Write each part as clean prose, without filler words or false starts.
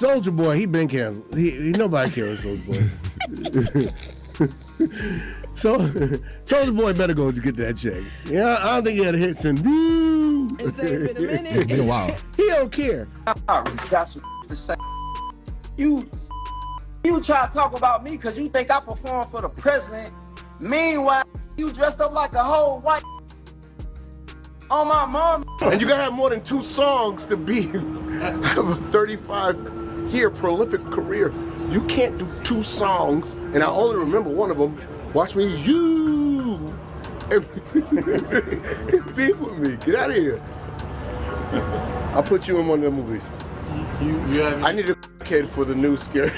Soulja Boy, he been canceled. He nobody cares, Soulja Boy. So Soulja Boy better go to get that check. Yeah, I don't think he had a hit since. It's been a minute. It's been a while. He don't care. I got some to say. You try to talk about me because you think I perform for the president. Meanwhile, you dressed up like a whole white on my mom. And you gotta have more than 2 songs to have a 35-year prolific career. You can't do 2 songs, and I only remember one of them. Watch me, you. It's beef with me. Get out of here. I'll put you in one of the movies. I need a kid for the new scary.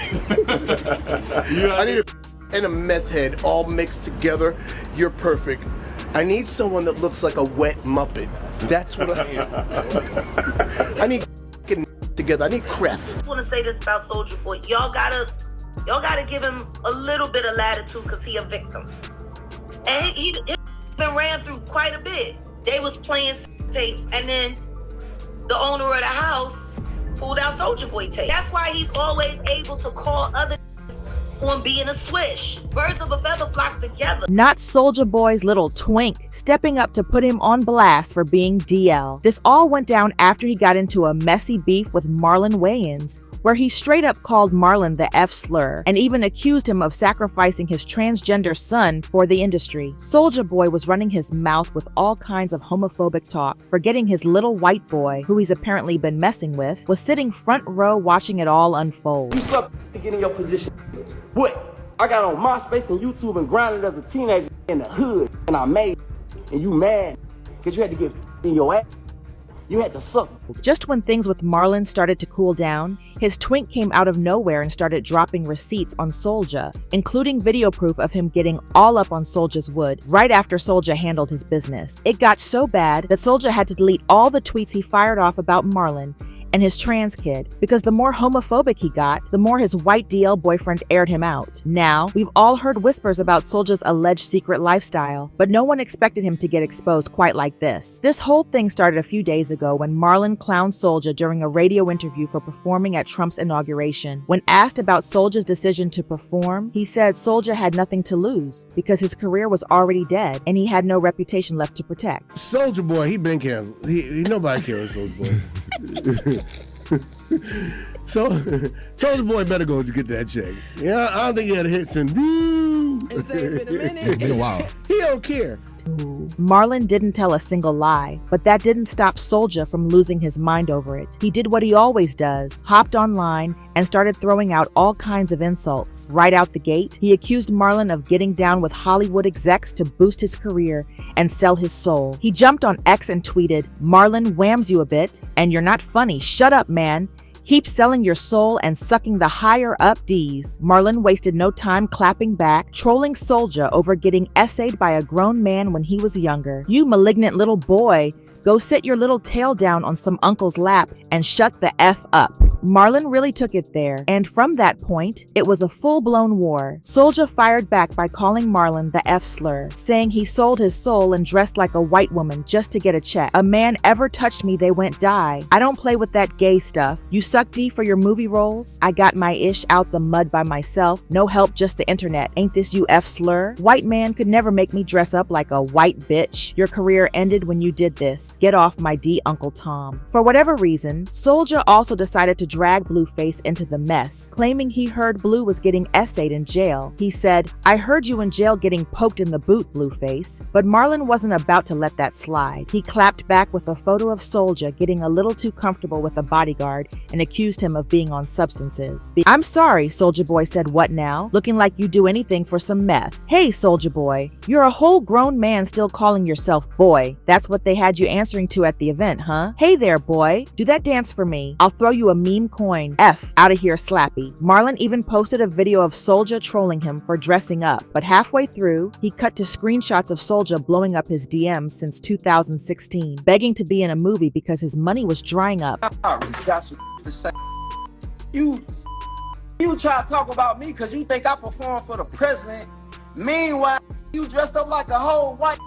I need and a meth head all mixed together. You're perfect. I need someone that looks like a wet Muppet. That's what I am. I need together. I need cref. I want to say this about Soulja Boy. Y'all gotta give him a little bit of latitude because he a victim. And he been ran through quite a bit. They was playing tapes, and then the owner of the house pulled out Soulja Boy tape. That's why he's always able to call other on being a swish. Birds of a feather flock together. Not Soulja Boy's little twink, stepping up to put him on blast for being DL. This all went down after he got into a messy beef with Marlon Wayans, where he straight up called Marlon the F slur and even accused him of sacrificing his transgender son for the industry. Soulja Boy was running his mouth with all kinds of homophobic talk, forgetting his little white boy, who he's apparently been messing with, was sitting front row watching it all unfold. You suck to get in your position. What? I got on MySpace and YouTube and grinded as a teenager in the hood, and I made it. And you mad because you had to get in your ass. You had to suck. Just when things with Marlon started to cool down, his twink came out of nowhere and started dropping receipts on Soulja, including video proof of him getting all up on Soulja's wood right after Soulja handled his business. It got so bad that Soulja had to delete all the tweets he fired off about Marlon and his trans kid, because the more homophobic he got, the more his white DL boyfriend aired him out. Now, we've all heard whispers about Soulja's alleged secret lifestyle, but no one expected him to get exposed quite like this. This whole thing started a few days ago when Marlon clowned Soulja during a radio interview for performing at Trump's inauguration. When asked about Soulja's decision to perform, he said Soulja had nothing to lose because his career was already dead and he had no reputation left to protect. Soulja Boy, he been canceled. Nobody cares, Soulja Boy. So Soulja Boy better go to get that check. Yeah, I don't think he had a hit since. It's been a minute. It's been a while. He don't care. Marlon didn't tell a single lie, but that didn't stop Soulja from losing his mind over it. He did what he always does, hopped online and started throwing out all kinds of insults. Right out the gate, he accused Marlon of getting down with Hollywood execs to boost his career and sell his soul. He jumped on X and tweeted, "Marlon whams you a bit, and you're not funny. Shut up, man. Keep selling your soul and sucking the higher up D's." Marlon wasted no time clapping back, trolling Soulja over getting essayed by a grown man when he was younger. "You malignant little boy, go sit your little tail down on some uncle's lap and shut the F up." Marlon really took it there, and from that point, it was a full-blown war. Soulja fired back by calling Marlon the F slur, saying he sold his soul and dressed like a white woman just to get a check. "A man ever touched me, they went die. I don't play with that gay stuff. You suck D for your movie roles? I got my ish out the mud by myself. No help, just the internet. Ain't this you F slur? White man could never make me dress up like a white bitch. Your career ended when you did this. Get off my D, Uncle Tom." For whatever reason, Soulja also decided to drag Blueface into the mess, claiming he heard Blue was getting essayed in jail. He said, "I heard you in jail getting poked in the boot, Blueface." But Marlon wasn't about to let that slide. He clapped back with a photo of Soulja getting a little too comfortable with a bodyguard and accused him of being on substances. "I'm sorry," Soulja Boy said, "what now? Looking like you do anything for some meth." "Hey, Soulja Boy, you're a whole grown man still calling yourself boy. That's what they had you answering to at the event, huh? Hey there, boy. Do that dance for me. I'll throw you a meme coin. F out of here, Slappy." Marlon even posted a video of Soulja trolling him for dressing up, but halfway through, he cut to screenshots of Soulja blowing up his DMs since 2016, begging to be in a movie because his money was drying up. I got some to say. You try to talk about me because you think I perform for the president. Meanwhile, you dressed up like a whole white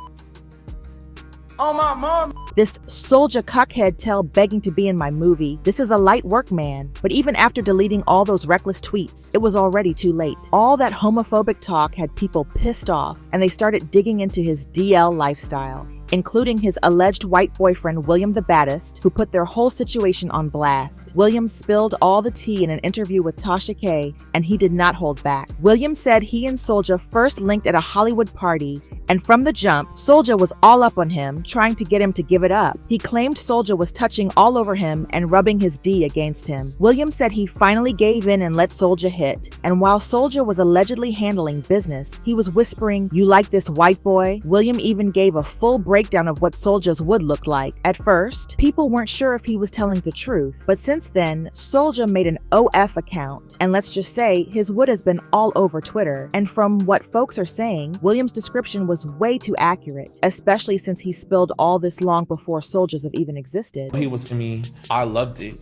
on my mom. This Soulja cuckhead tell begging to be in my movie. This is a light work, man. But even after deleting all those reckless tweets, it was already too late. All that homophobic talk had people pissed off, and they started digging into his DL lifestyle, including his alleged white boyfriend William the Baddest, who put their whole situation on blast. William spilled all the tea in an interview with Tasha K, and he did not hold back. William said he and Soulja first linked at a Hollywood party, and from the jump, Soulja was all up on him, trying to get him to give it up. He claimed Soulja was touching all over him and rubbing his D against him. William said he finally gave in and let Soulja hit, and while Soulja was allegedly handling business, he was whispering, "You like this white boy?" William even gave a full breakdown of what Soulja's would look like. At first, people weren't sure if he was telling the truth, but since then, Soulja made an OF account, and let's just say his wood has been all over Twitter. And from what folks are saying, William's description was way too accurate, especially since he spilled all this long before Soulja's have even existed. He was for me. I loved it.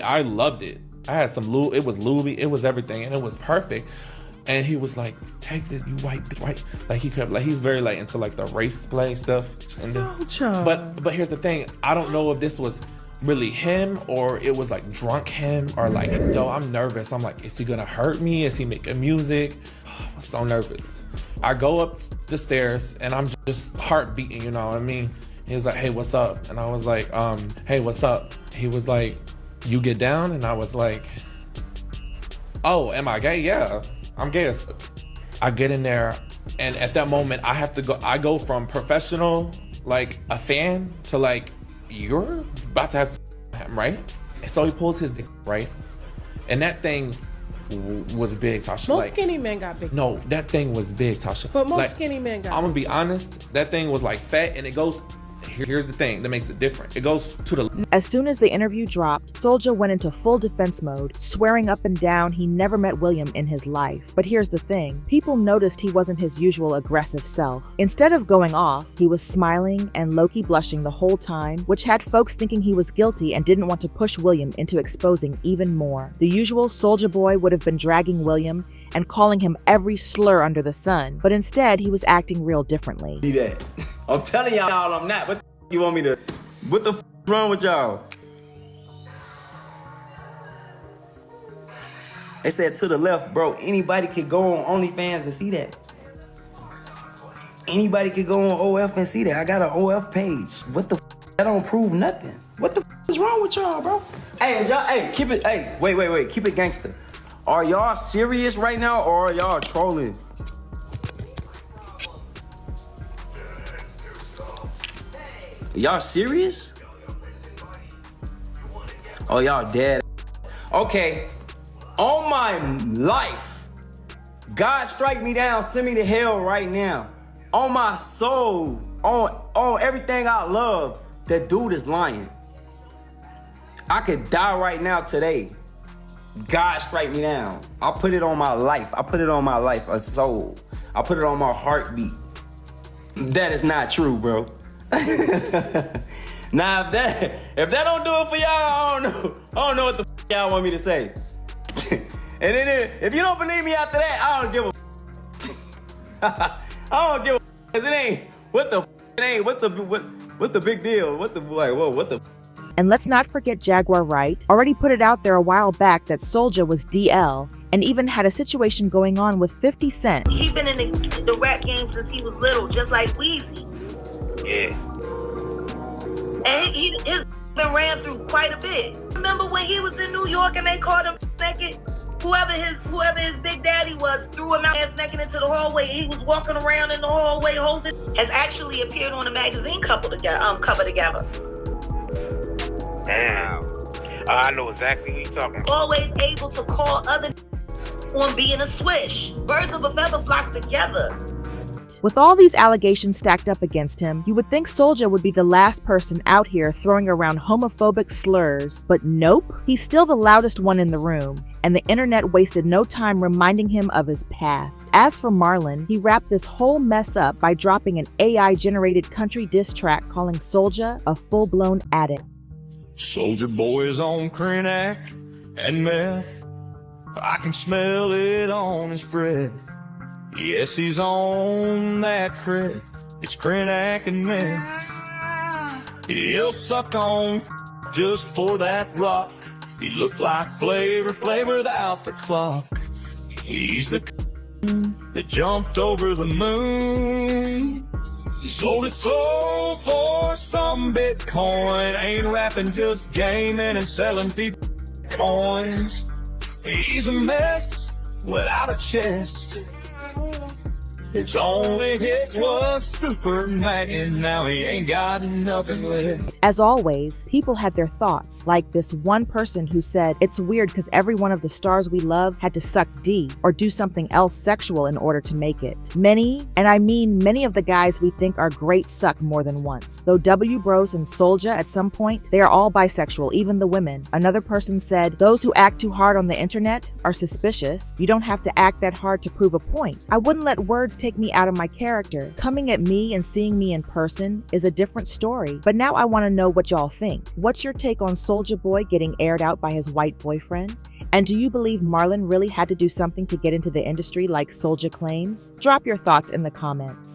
I loved it. I had some it was Louis, it was everything, and it was perfect. And he was like, "Take this, you white bitch," right? Like he kept, like he's very like into like the race play stuff. And Soulja. But here's the thing, I don't know if this was really him or it was like drunk him or like, yo, I'm nervous. I'm like, is he gonna hurt me? Is he making music? I'm so nervous. I go up the stairs and I'm just heart beating, you know what I mean? He was like, "Hey, what's up?" And I was like, "Hey, what's up?" He was like, "You get down?" And I was like, "Oh, am I gay? Yeah, I'm gay as fuck." I get in there, and at that moment, I go from professional, like a fan, to like, you're about to have him, right? So he pulls his dick, right? And that thing was big, Tasha. Most like, skinny men got big. No, that thing was big, Tasha. But most like, skinny men got I'm gonna big. be honest, that thing was like fat, and it goes, here's the thing that makes it different. It goes to the... As soon as the interview dropped, Soulja went into full defense mode, swearing up and down he never met William in his life. But here's the thing, people noticed he wasn't his usual aggressive self. Instead of going off, he was smiling and low-key blushing the whole time, which had folks thinking he was guilty and didn't want to push William into exposing even more. The usual Soulja boy would have been dragging William and calling him every slur under the sun, but instead he was acting real differently. See that? I'm telling y'all I'm not. What you want me to... What the wrong with y'all? They said to the left, bro, anybody could go on OnlyFans and see that. Anybody could go on OF and see that. I got an OF page. What the that don't prove nothing. What the is wrong with y'all, bro? Hey, y'all, hey, keep it, hey, wait, keep it gangster. Are y'all serious right now or are y'all trolling? Y'all serious? Oh, y'all dead. Okay, on my life, God strike me down, send me to hell right now. On my soul, on everything I love, that dude is lying. I could die right now today. God strike me down. I put it on my life. I put it on my life, a soul. I put it on my heartbeat. That is not true, bro. Now, if that don't do it for y'all, I don't know what the y'all want me to say. And then if you don't believe me after that, I don't give a I don't give a cause it ain't what the it ain't what the big deal? What the like whoa, what the And let's not forget Jaguar Wright already put it out there a while back that Soulja was DL and even had a situation going on with 50 Cent. He been in the rap game since he was little, just like Weezy. Yeah. And he's been ran through quite a bit. Remember when he was in New York and they called him naked? Whoever his big daddy was threw him out ass naked into the hallway. He was walking around in the hallway holding. Has actually appeared on a magazine cover together. Damn. I know exactly what you're talking about. Always able to call other on being a swish. Birds of a feather flock together. With all these allegations stacked up against him, you would think Soulja would be the last person out here throwing around homophobic slurs, but nope, he's still the loudest one in the room, and the internet wasted no time reminding him of his past. As for Marlon, he wrapped this whole mess up by dropping an AI-generated country diss track calling Soulja a full-blown addict. Soulja Boy is on Krenak and meth. I can smell it on his breath. Yes, he's on that crap. It's Krenak and meth. He'll suck on just for that rock. He looked like Flavor without the clock. He's the that jumped over the moon. He sold his soul for some Bitcoin. Ain't rapping, just gaming and selling people coins. He's a mess without a chest. His only hit was Superman. Now he ain't got nothing left. As always, people had their thoughts, like this one person who said it's weird because every one of the stars we love had to suck D or do something else sexual in order to make it. Many, and I mean many of the guys we think are great suck more than once. Though W Bros and Soulja at some point, they are all bisexual, even the women. Another person said, those who act too hard on the internet are suspicious. You don't have to act that hard to prove a point. I wouldn't let words take me out of my character. Coming at me and seeing me in person is a different story. But now I want to know what y'all think. What's your take on Soulja Boy getting aired out by his white boyfriend? And do you believe Marlon really had to do something to get into the industry like Soulja claims? Drop your thoughts in the comments.